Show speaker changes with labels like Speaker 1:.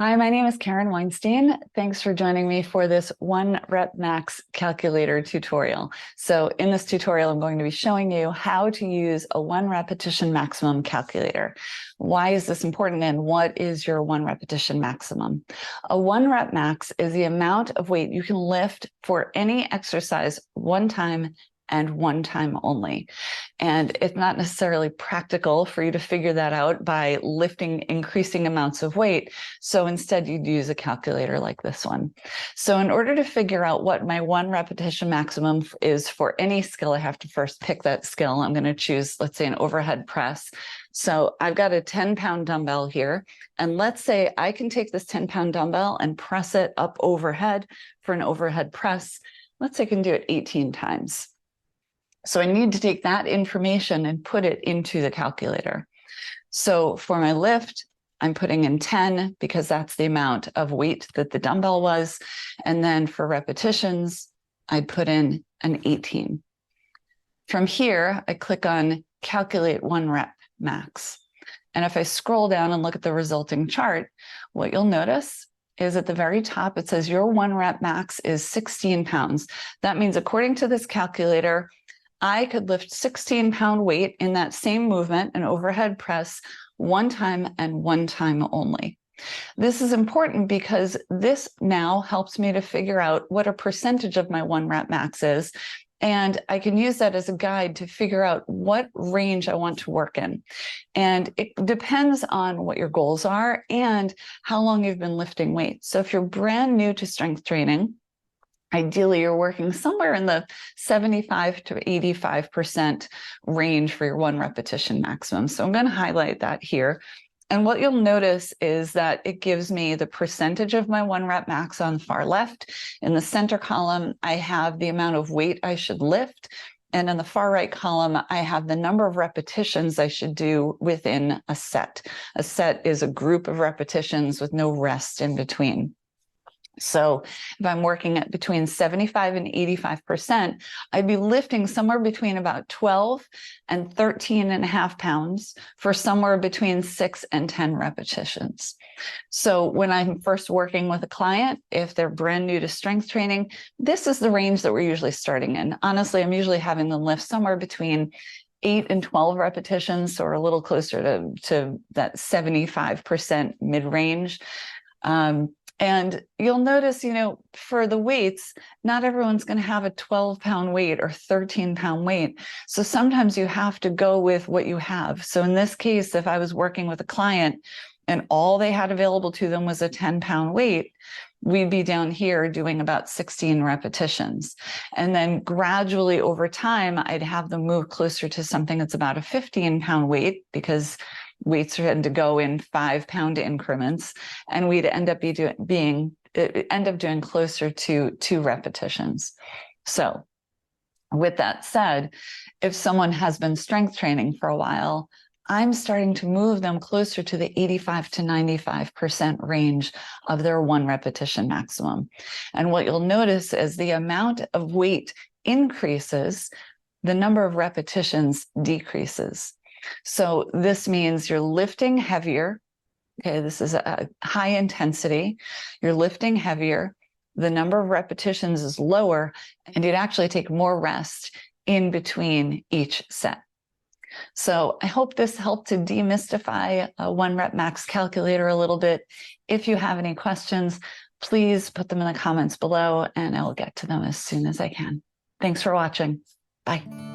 Speaker 1: Hi, my name is Karen Weinstein. Thanks for joining me for this One Rep Max calculator tutorial. So in this tutorial, I'm going to be showing you how to use a one repetition maximum calculator. Why is this important and what is your one repetition maximum? A one rep max is the amount of weight you can lift for any exercise one time and one time only. And it's not necessarily practical for you to figure that out by lifting increasing amounts of weight. So instead you'd use a calculator like this one. So in order to figure out what my one repetition maximum is for any skill, I have to first pick that skill. I'm going to choose, let's say, an overhead press. So I've got a 10-pound dumbbell here. And let's say I can take this 10-pound dumbbell and press it up overhead for an overhead press. Let's say I can do it 18 times. So I need to take that information and put it into the calculator. So for my lift, I'm putting in 10 because that's the amount of weight that the dumbbell was. And then for repetitions, I'd put in an 18. From here, I click on Calculate One Rep Max. And if I scroll down and look at the resulting chart, what you'll notice is at the very top, it says your one rep max is 16 pounds. That means according to this calculator, I could lift 16-pound weight in that same movement, an overhead press, one time and one time only. This is important because this now helps me to figure out what a percentage of my one rep max is. And I can use that as a guide to figure out what range I want to work in. And it depends on what your goals are and how long you've been lifting weights. So if you're brand new to strength training, ideally, you're working somewhere in the 75 to 85% range for your one repetition maximum. So I'm going to highlight that here. And what you'll notice is that it gives me the percentage of my one rep max on the far left. In the center column, I have the amount of weight I should lift. And in the far right column, I have the number of repetitions I should do within a set. A set is a group of repetitions with no rest in between. So if I'm working at between 75 and 85%, I'd be lifting somewhere between about 12 and 13 and a half pounds for somewhere between 6 and 10 repetitions. So when I'm first working with a client, if they're brand new to strength training, this is the range that we're usually starting in. Honestly, I'm usually having them lift somewhere between 8 and 12 repetitions, so we're a little closer to that 75% mid-range. And you'll notice, for the weights, not everyone's going to have a 12-pound weight or 13-pound weight. So sometimes you have to go with what you have. So in this case, if I was working with a client and all they had available to them was a 10-pound weight, we'd be down here doing about 16 repetitions. And then gradually over time, I'd have them move closer to something that's about a 15-pound weight because weights tend to go in 5-pound increments, and we'd end up doing closer to 2 repetitions. So with that said, if someone has been strength training for a while, I'm starting to move them closer to the 85 to 95% range of their one repetition maximum. And what you'll notice is the amount of weight increases, the number of repetitions decreases. So this means you're lifting heavier. Okay, this is a high intensity. You're lifting heavier. The number of repetitions is lower, and you'd actually take more rest in between each set. So I hope this helped to demystify a one rep max calculator a little bit. If you have any questions, please put them in the comments below, and I will get to them as soon as I can. Thanks for watching. Bye.